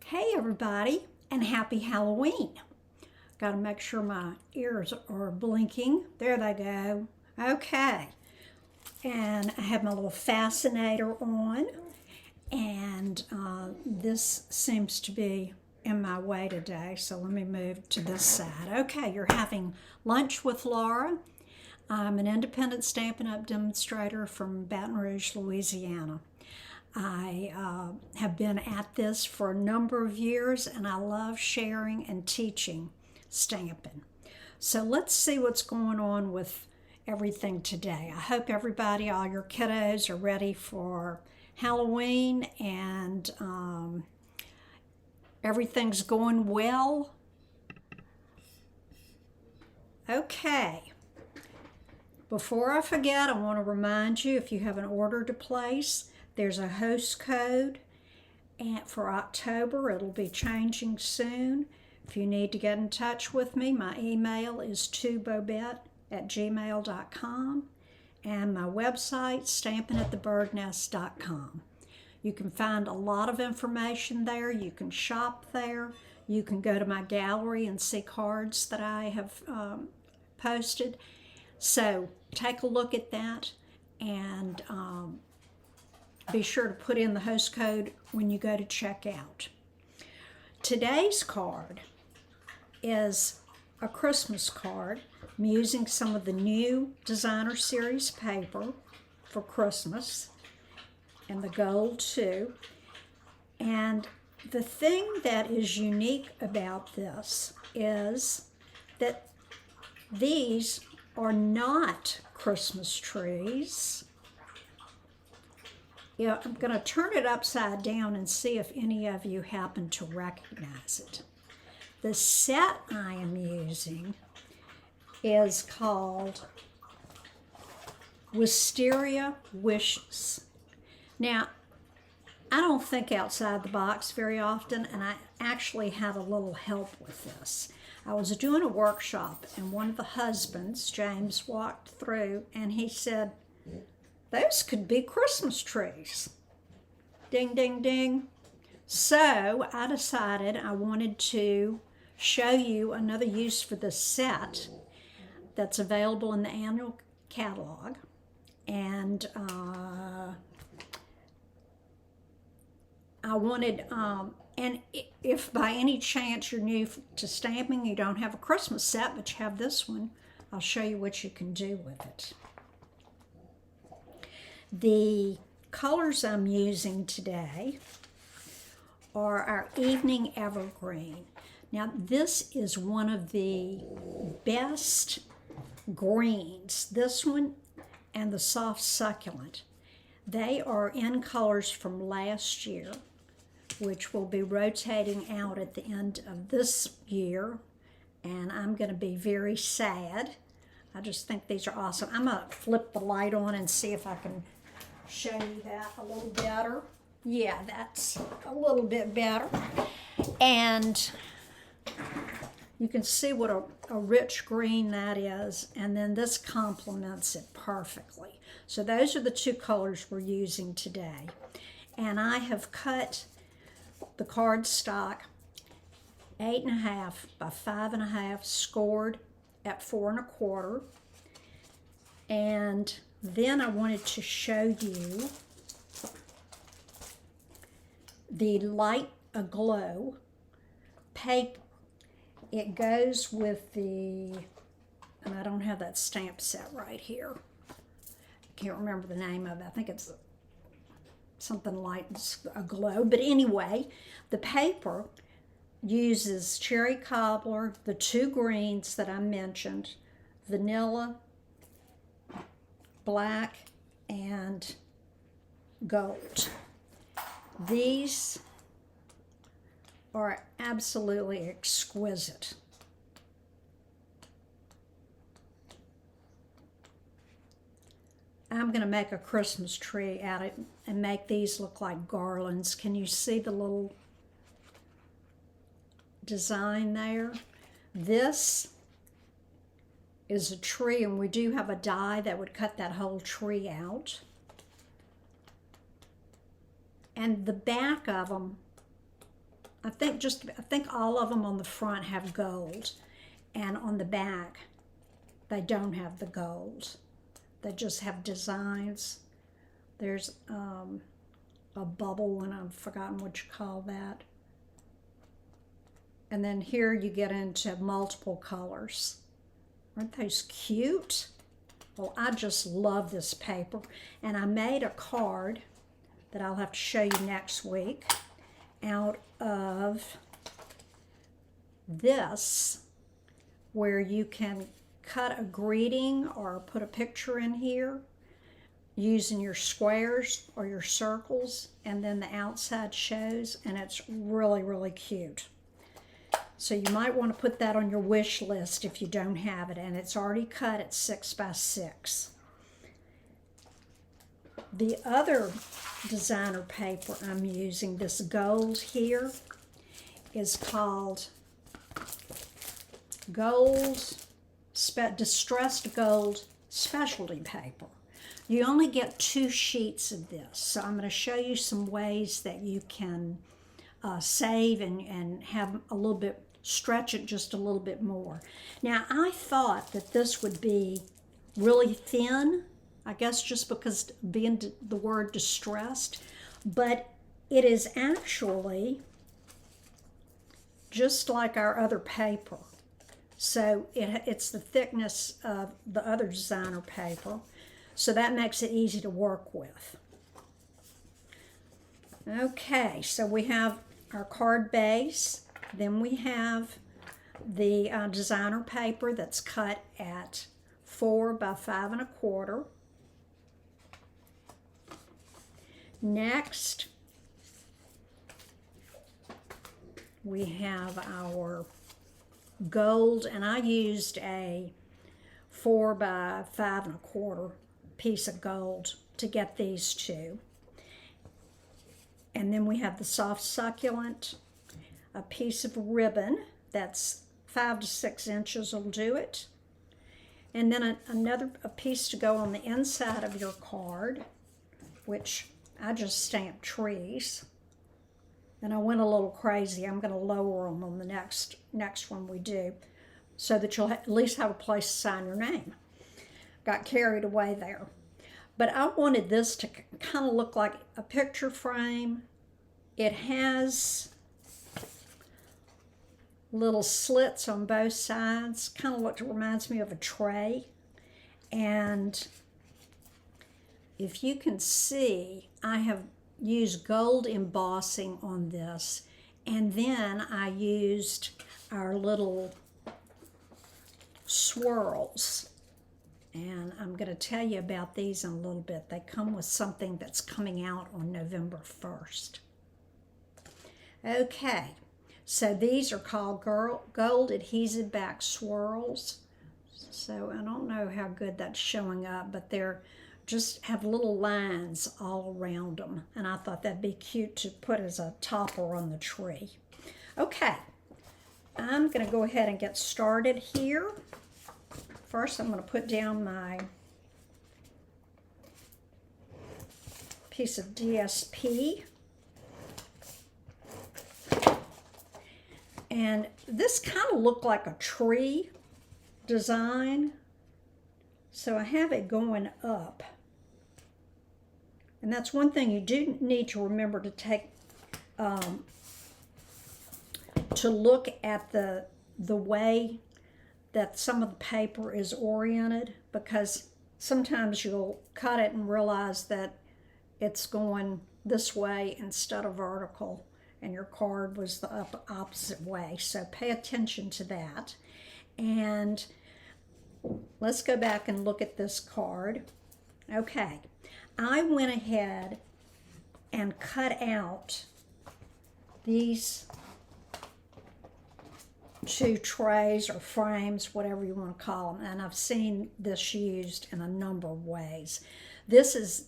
Hey everybody, and happy Halloween. Got to make sure my ears are blinking. There they go. Okay. And I have my little fascinator on, and this seems to be in my way today, so let me move to this side. Okay, you're having lunch with Laura. I'm an independent Stampin' Up! Demonstrator from Baton Rouge, Louisiana. I have been at this for a number of years, and I love sharing and teaching stamping. So let's see what's going on with everything today. I hope everybody, all your kiddos, are ready for Halloween and everything's going well. Okay. Before I forget, I want to remind you, if you have an order to place, there's a host code and for October. It'll be changing soon. If you need to get in touch with me, my email is tobobette@gmail.com and my website, stampingatthebirdnest.com. You can find a lot of information there. You can shop there. You can go to my gallery and see cards that I have posted. So take a look at that and be sure to put in the host code when you go to check out. Today's card is a Christmas card. I'm using some of the new designer series paper for Christmas, and the gold too. And the thing that is unique about this is that these are not Christmas trees. Yeah, I'm going to turn it upside down and see if any of you happen to recognize it. The set I am using is called Wisteria Wishes. Now, I don't think outside the box very often, and I actually had a little help with this. I was doing a workshop, and one of the husbands, James, walked through, and he said, "Those could be Christmas trees." Ding, ding, ding. So I decided I wanted to show you another use for this set that's available in the annual catalog. And I wanted, and if by any chance you're new to stamping, you don't have a Christmas set, but you have this one, I'll show you what you can do with it. The colors I'm using today are our Evening Evergreen. Now, this is one of the best greens. This one and the Soft Succulent. They are in colors from last year, which will be rotating out at the end of this year, and I'm going to be very sad. I just think these are awesome. I'm going to flip the light on and see if I can show you that a little better. Yeah, that's a little bit better. And you can see what a rich green that is, and then this complements it perfectly. So those are the two colors we're using today. And I have cut the cardstock 8.5 by 5.5, scored at 4 1/4. And then I wanted to show you the Light Aglow paper. It goes with the, and I don't have that stamp set right here. I can't remember the name of it. I think it's something Light Aglow. But anyway, the paper uses cherry cobbler, the two greens that I mentioned, vanilla, black, and gold. These are absolutely exquisite. I'm going to make a Christmas tree out of it and make these look like garlands. Can you see the little design there? This is a tree, and we do have a die that would cut that whole tree out. And the back of them I think all of them on the front have gold, and on the back they don't have the gold. They just have designs. There's a bubble one, I've forgotten what you call that. And then here you get into multiple colors. Aren't those cute? Well, I just love this paper. And I made a card that I'll have to show you next week out of this, where you can cut a greeting or put a picture in here using your squares or your circles, and then the outside shows, and it's really, really cute. So you might want to put that on your wish list if you don't have it, and it's already cut at 6 by 6. The other designer paper I'm using, this gold here, is called Distressed Gold Specialty Paper. You only get 2 sheets of this, so I'm going to show you some ways that you can save and have a little bit, stretch it just a little bit more. Now, I thought that this would be really thin, I guess just because being the word distressed, but it is actually just like our other paper. So it's the thickness of the other designer paper, so that makes it easy to work with. Okay, so we have our card base, then we have the designer paper that's cut at 4 by 5 1/4. Next, we have our gold, and I used a 4 by 5 1/4 piece of gold to get these two. And then we have the soft succulent, a piece of ribbon that's 5 to 6 inches will do it. And then a piece to go on the inside of your card, which I just stamped trees. And I went a little crazy. I'm going to lower them on the next one we do, so that you'll at least have a place to sign your name. Got carried away there. But I wanted this to kind of look like a picture frame. It has little slits on both sides, kind of what reminds me of a tray. And if you can see, I have used gold embossing on this, and then I used our little swirls. And I'm going to tell you about these in a little bit. They come with something that's coming out on November 1st. Okay, so these are called gold adhesive back swirls. So I don't know how good that's showing up, but they're just have little lines all around them. And I thought that'd be cute to put as a topper on the tree. Okay, I'm going to go ahead and get started here. First, I'm going to put down my piece of DSP. And this kind of looked like a tree design. So I have it going up. And that's one thing you do need to remember to take, to look at the way that some of the paper is oriented, because sometimes you'll cut it and realize that it's going this way instead of vertical, and your card was the opposite way. So pay attention to that. And let's go back and look at this card. Okay, I went ahead and cut out these 2 trays or frames, whatever you want to call them, and I've seen this used in a number of ways. This is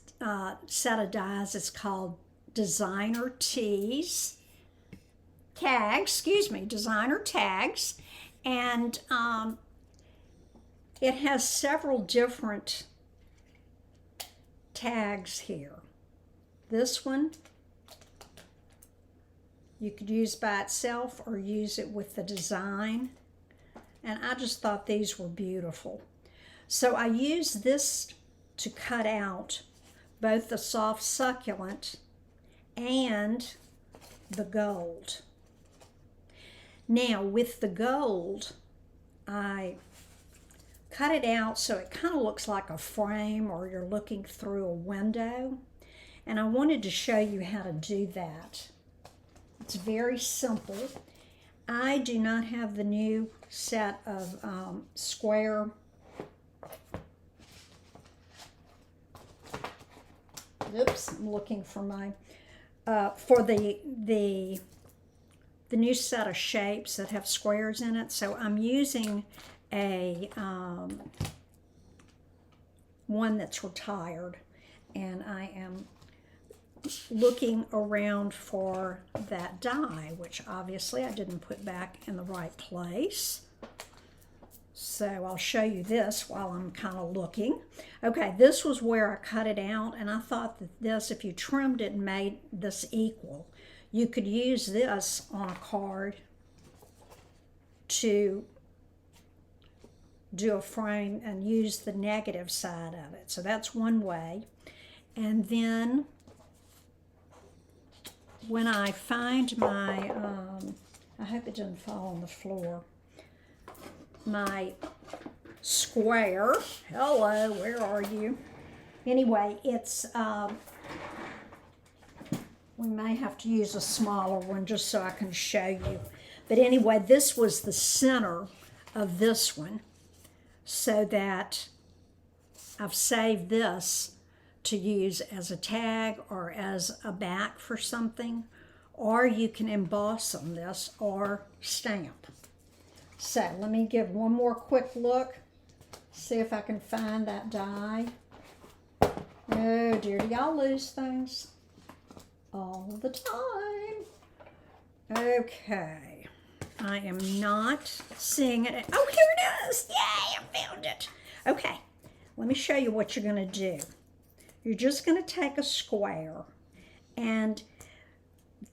set of dies. It's called designer tags, designer tags, and it has several different tags here. This one You could use by itself or use it with the design. And I just thought these were beautiful. So I used this to cut out both the soft succulent and the gold. Now with the gold, I cut it out so it kind of looks like a frame or you're looking through a window. And I wanted to show you how to do that. It's very simple. I do not have the new set of square oops, I'm looking for my for the new set of shapes that have squares in it. So I'm using a one that's retired, and I am looking around for that die, which obviously I didn't put back in the right place. So I'll show you this while I'm kind of looking. Okay, this was where I cut it out, and I thought that this, if you trimmed it and made this equal, you could use this on a card to do a frame and use the negative side of it. So that's one way. And then when I find my, I hope it didn't fall on the floor, my square, hello, where are you? Anyway, it's, we may have to use a smaller one just so I can show you. But anyway, this was the center of this one, so that I've saved this to use as a tag or as a back for something, or you can emboss on this or stamp. So let me give one more quick look, see if I can find that die. Oh dear, do y'all lose things all the time? Okay, I am not seeing it. Oh, here it is. Yay, I found it. Okay, let me show you what you're going to do. You're just going to take a square, and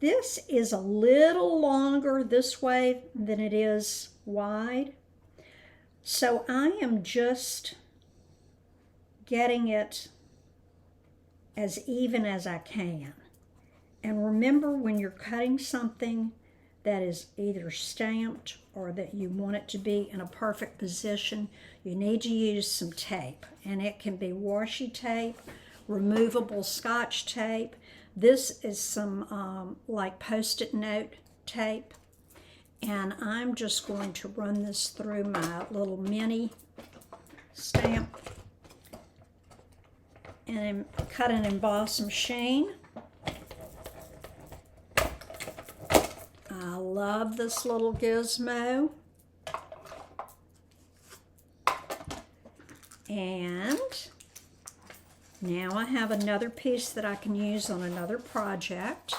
this is a little longer this way than it is wide. So I am just getting it as even as I can. And remember, when you're cutting something that is either stamped or that you want it to be in a perfect position, you need to use some tape. And it can be washi tape, removable Scotch tape. This is some like Post-it note tape. And I'm just going to run this through my little mini stamp and cut and emboss machine. I love this little gizmo. And now I have another piece that I can use on another project.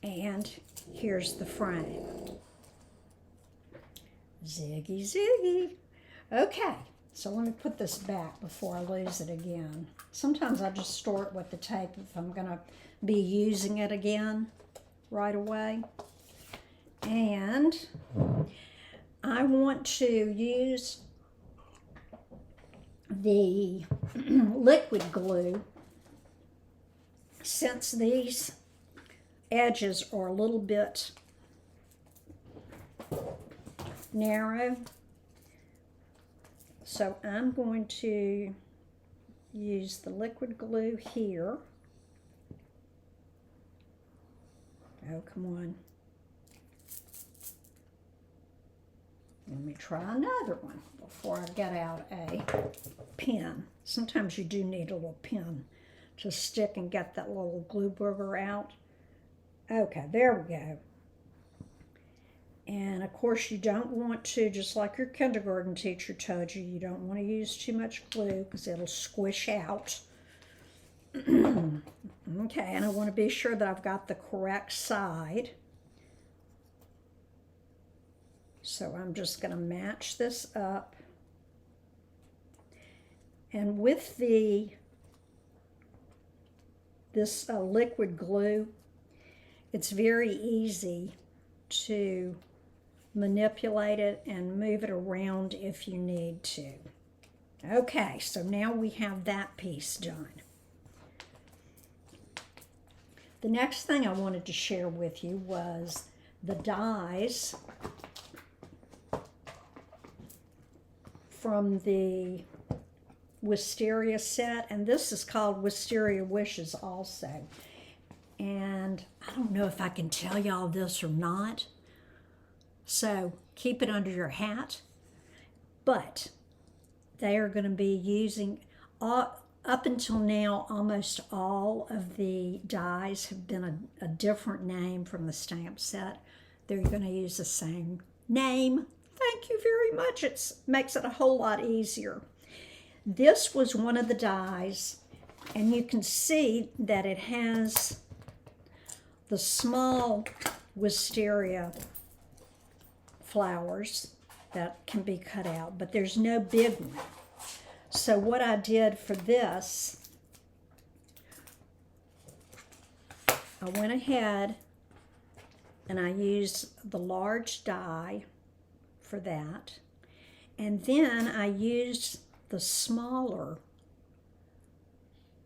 And here's the frame. Ziggy, ziggy. Okay, so let me put this back before I lose it again. Sometimes I just store it with the tape if I'm going to be using it again right away. And I want to use the liquid glue, since these edges are a little bit narrow. So I'm going to use the liquid glue here. Oh, come on. Let me try another one before I get out a pin. Sometimes you do need a little pin to stick and get that little glue booger out. Okay, there we go. And of course you don't want to, just like your kindergarten teacher told you, you don't want to use too much glue because it'll squish out. Okay, and I want to be sure that I've got the correct side. So I'm just going to match this up. And with this liquid glue, it's very easy to manipulate it and move it around if you need to. Okay, so now we have that piece done. The next thing I wanted to share with you was the dies from the Wisteria set, and this is called Wisteria Wishes also. And I don't know if I can tell y'all this or not, so keep it under your hat. But they are going to be using, up until now, almost all of the dies have been a different name from the stamp set. They're going to use the same name. Thank you very much. It makes it a whole lot easier. This was one of the dies, and you can see that it has the small wisteria flowers that can be cut out, but there's no big one. So what I did for this, I went ahead and I used the large die for that, and then I used the smaller.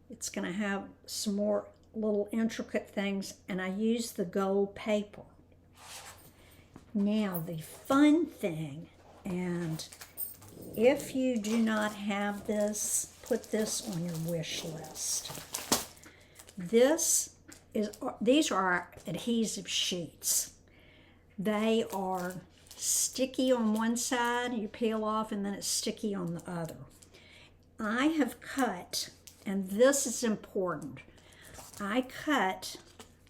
It's going to have some more little intricate things, and I used the gold paper. Now the fun thing, and if you do not have this, put this on your wish list. These are our adhesive sheets. They are sticky on one side, you peel off, and then it's sticky on the other. I have cut, and this is important, I cut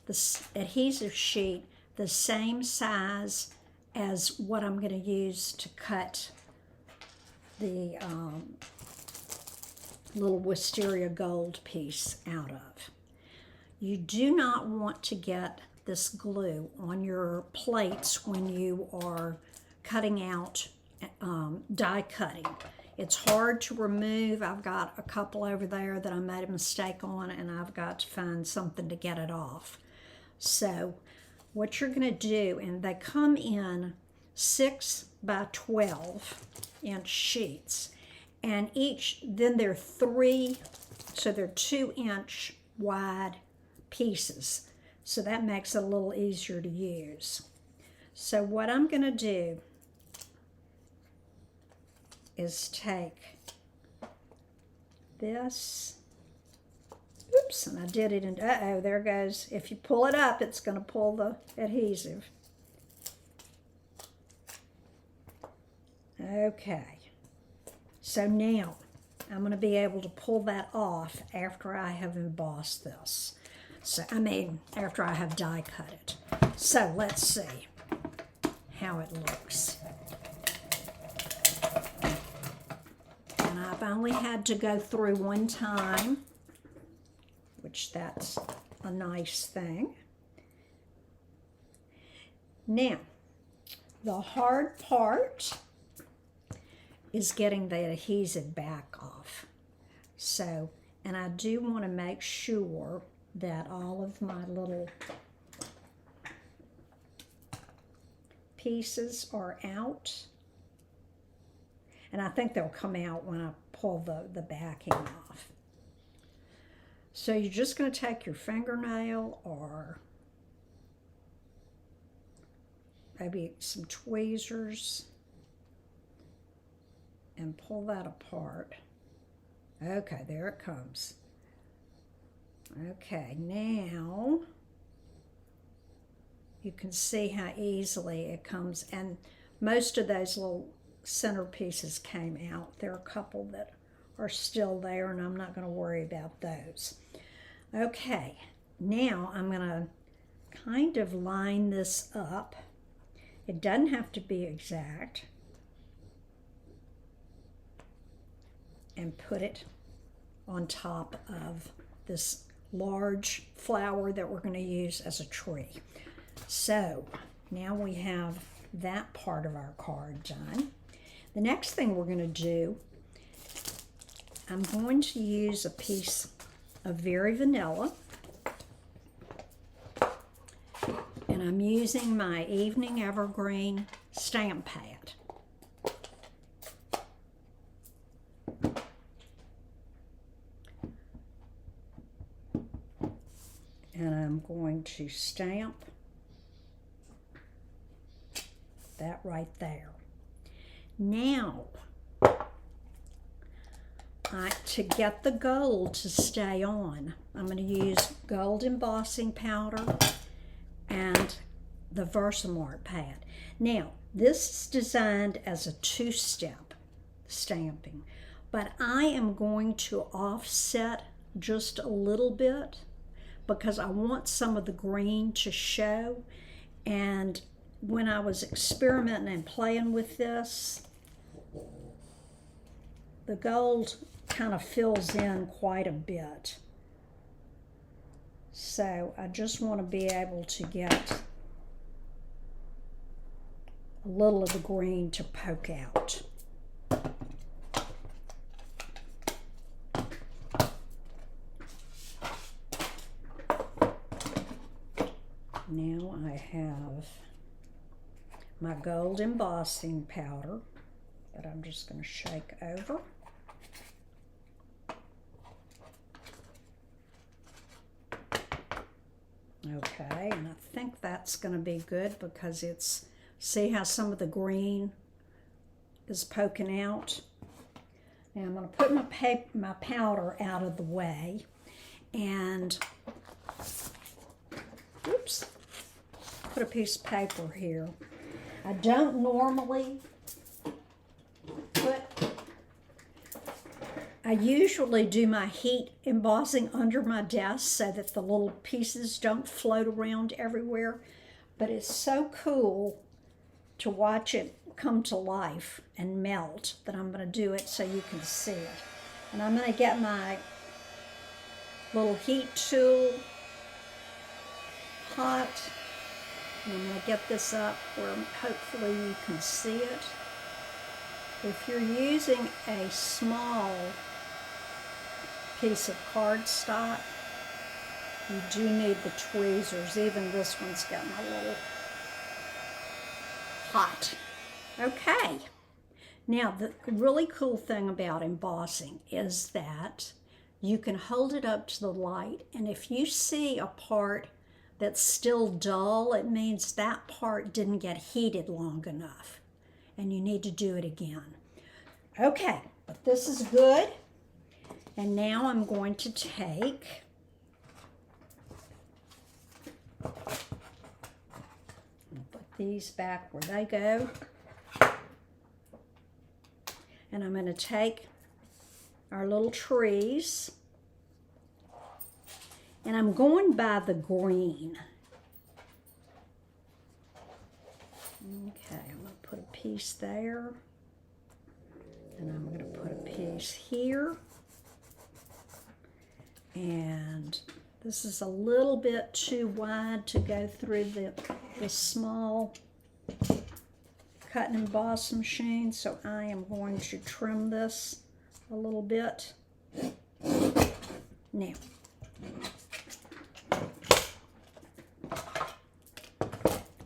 the adhesive sheet the same size as what I'm going to use to cut the little Wisteria gold piece out of. You do not want to get this glue on your plates when you are cutting out die cutting. It's hard to remove. I've got a couple over there that I made a mistake on, and I've got to find something to get it off. So what you're going to do, and they come in 6 by 12 inch sheets, and then they're 3, so they're 2 inch wide pieces. So that makes it a little easier to use. So what I'm going to do is take this, oops, and I did it, and uh-oh, there goes. If you pull it up, it's going to pull the adhesive. Okay, so now I'm going to be able to pull that off after I have embossed this. So, after I have die cut it. So let's see how it looks. And I've only had to go through one time, which that's a nice thing. Now, the hard part is getting the adhesive back off. So, and I do want to make sure that all of my little pieces are out. And I think they'll come out when I pull the backing off. So you're just going to take your fingernail or maybe some tweezers and pull that apart. Okay, there it comes. Okay, now you can see how easily it comes, and most of those little center pieces came out. There are a couple that are still there, and I'm not going to worry about those. Okay, now I'm going to kind of line this up. It doesn't have to be exact. And put it on top of this large flower that we're going to use as a tree. So now we have that part of our card done. The next thing we're going to do, I'm going to use a piece of Very Vanilla, And I'm using my Evening Evergreen stamp pad. And I'm going to stamp that right there. Now, to get the gold to stay on, I'm going to use gold embossing powder and the Versamark pad. Now, this is designed as a two-step stamping, but I am going to offset just a little bit because I want some of the green to show. And when I was experimenting and playing with this, the gold kind of fills in quite a bit. So I just want to be able to get a little of the green to poke out. Now I have my gold embossing powder that I'm just going to shake over. Okay, and I think that's going to be good because it's, see how some of the green is poking out? Now I'm going to put my powder out of the way, and oops, put a piece of paper here. I don't normally I usually do my heat embossing under my desk so that the little pieces don't float around everywhere, but it's so cool to watch it come to life and melt that I'm going to do it so you can see it. And I'm going to get my little heat tool hot, and I'm going to get this up where hopefully you can see it. If you're using a small piece of cardstock, you do need the tweezers. Even this one's getting a little hot. Okay. Now, the really cool thing about embossing is that you can hold it up to the light, and if you see a part that's still dull, it means that part didn't get heated long enough, and you need to do it again. Okay, but this is good. And now I'm going to take put these back where they go. And I'm going to take our little trees, and I'm going by the green. Okay, I'm going to put a piece there, and I'm going to put a piece here. And this is a little bit too wide to go through the small cut and emboss machine, so I am going to trim this a little bit. Now,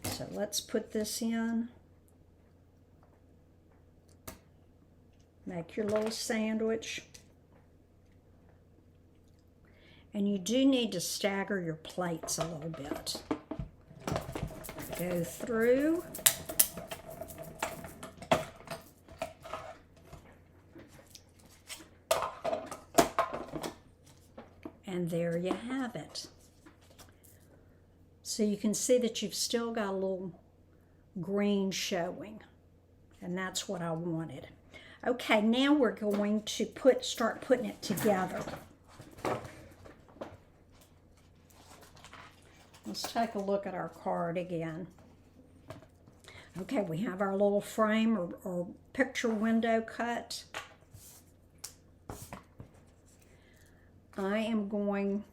so let's put this in. Make your little sandwich. And you do need to stagger your plates a little bit. Go through. And there you have it. So you can see that you've still got a little green showing. And that's what I wanted. Okay, now we're going to start putting it together. Let's take a look at our card again. Okay, we have our little frame or picture window cut. I am going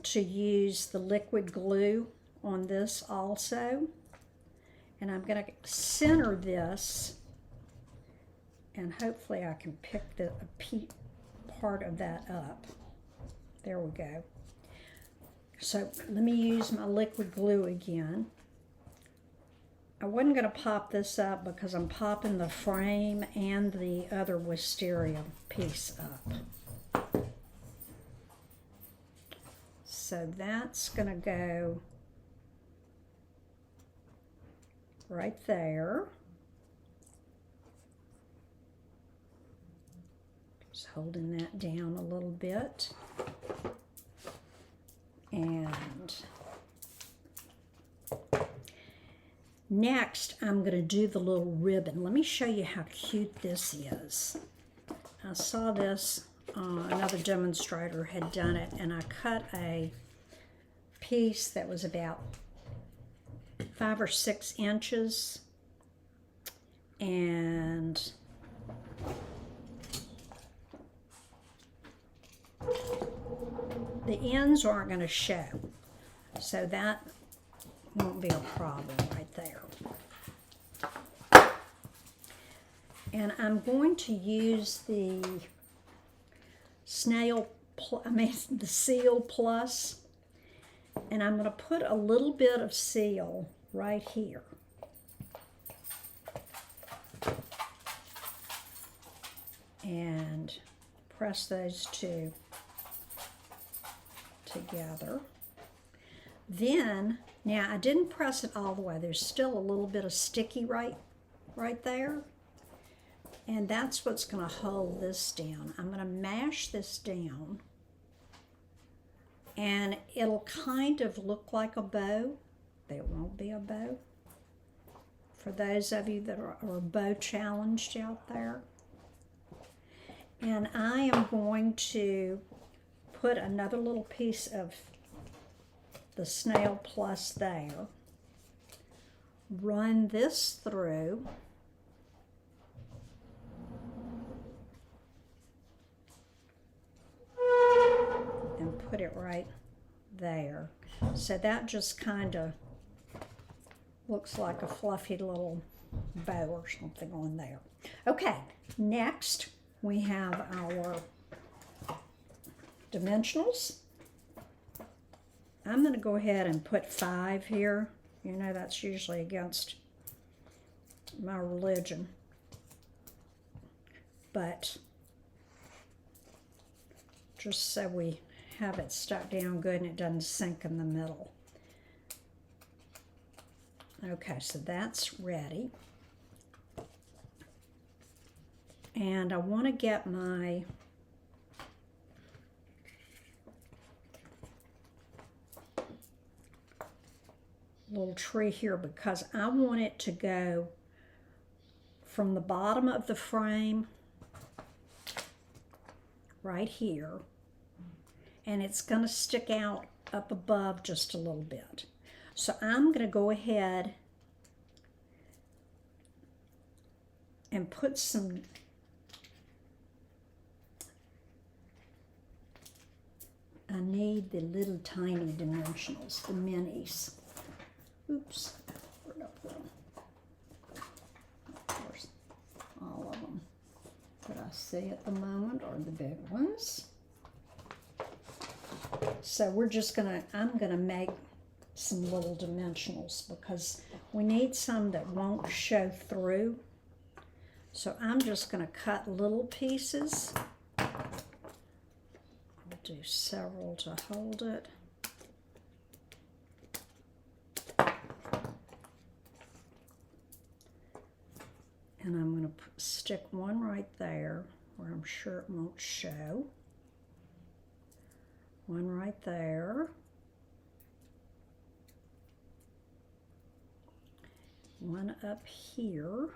to use the liquid glue on this also. And I'm going to center this, and hopefully I can pick a part of that up. There we go. So let me use my liquid glue again. I wasn't going to pop this up because I'm popping the frame and the other wisteria piece up. So that's going to go right there. Just holding that down a little bit. And next, I'm going to do the little ribbon. Let me show you how cute this is. I saw this, another demonstrator had done it, and I cut a piece that was about 5 or 6 inches, and the ends aren't going to show, so that won't be a problem right there. And I'm going to use the the Seal Plus, and I'm going to put a little bit of seal right here. And press those two together. Then, now I didn't press it all the way. There's still a little bit of sticky right there. And that's what's going to hold this down. I'm going to mash this down, and it'll kind of look like a bow, but it won't be a bow. For those of you that are bow challenged out there. And I am going to put another little piece of the Snail Plus there, run this through, and put it right there. So that just kind of looks like a fluffy little bow or something on there. Okay, next we have our dimensionals. I'm going to go ahead and put 5 here. You know, that's usually against my religion. But just so we have it stuck down good and it doesn't sink in the middle. Okay, so that's ready. And I want to get my little tree here because I want it to go from the bottom of the frame right here, and it's going to stick out up above just a little bit. So I'm going to go ahead and put some I need the little tiny dimensionals, the minis. Oops, where'd I put them? Of course, all of them that I see at the moment are the big ones. So we're just I'm gonna make some little dimensionals because we need some that won't show through. So I'm just gonna cut little pieces. I'll do several to hold it. And I'm going to stick one right there where I'm sure it won't show. One right there. One up here.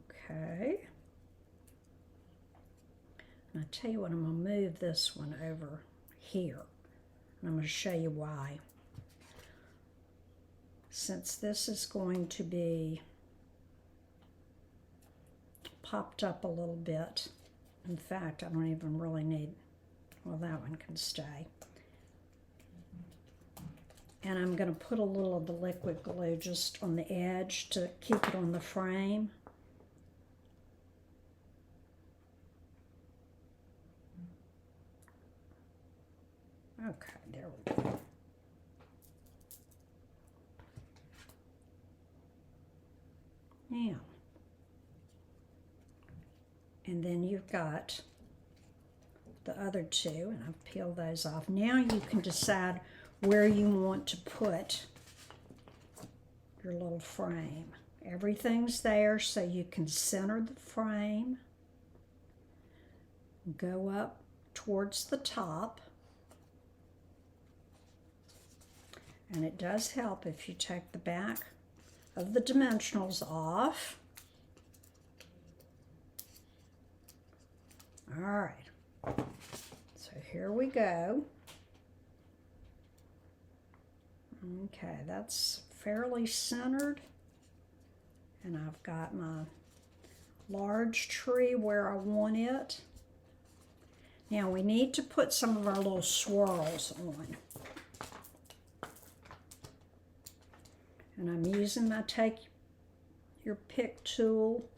Okay. And I tell you what, I'm going to move this one over here. And I'm going to show you why. Since this is going to be popped up a little bit, in fact, I don't even really need, well, that one can stay. And I'm going to put a little of the liquid glue just on the edge to keep it on the frame. Okay, there we go. Now, and then you've got the other two, and I've peeled those off. Now you can decide where you want to put your little frame. Everything's there, so you can center the frame, go up towards the top, and it does help if you take the back of the dimensionals off. All right, so here we go. Okay, that's fairly centered, and I've got my large tree where I want it. Now we need to put some of our little swirls on. And I'm using my take your pick tool.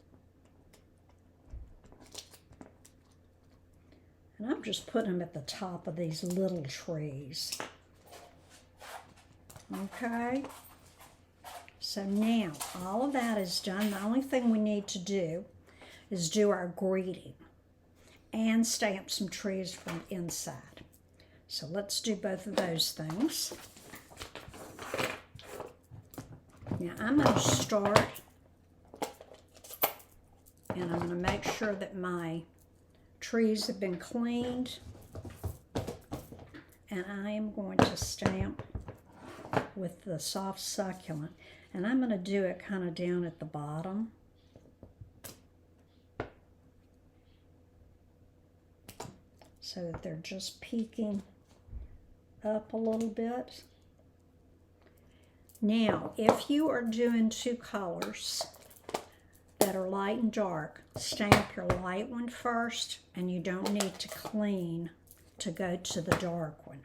And I'm just putting them at the top of these little trees. Okay? So now all of that is done. The only thing we need to do is do our greeting and stamp some trees from the inside. So let's do both of those things. Now I'm going to start, and I'm going to make sure that my trees have been cleaned, and I am going to stamp with the soft succulent, and I'm going to do it kind of down at the bottom. So that they're just peeking up a little bit. Now, if you are doing two colors that are light and dark, stamp your light one first, and you don't need to clean to go to the dark one.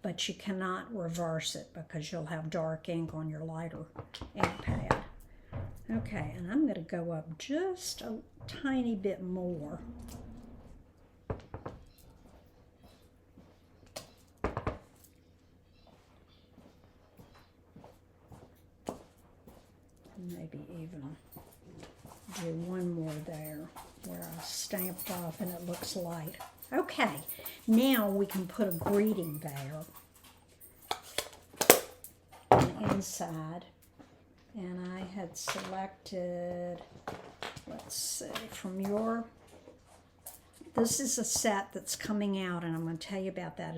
But you cannot reverse it because you'll have dark ink on your lighter ink pad. Okay, and I'm going to go up just a tiny bit more. Maybe even do one more there where I stamped off and it looks light. Okay, now we can put a greeting there on the inside. And I had selected, let's see, from your, this is a set that's coming out, and I'm going to tell you about that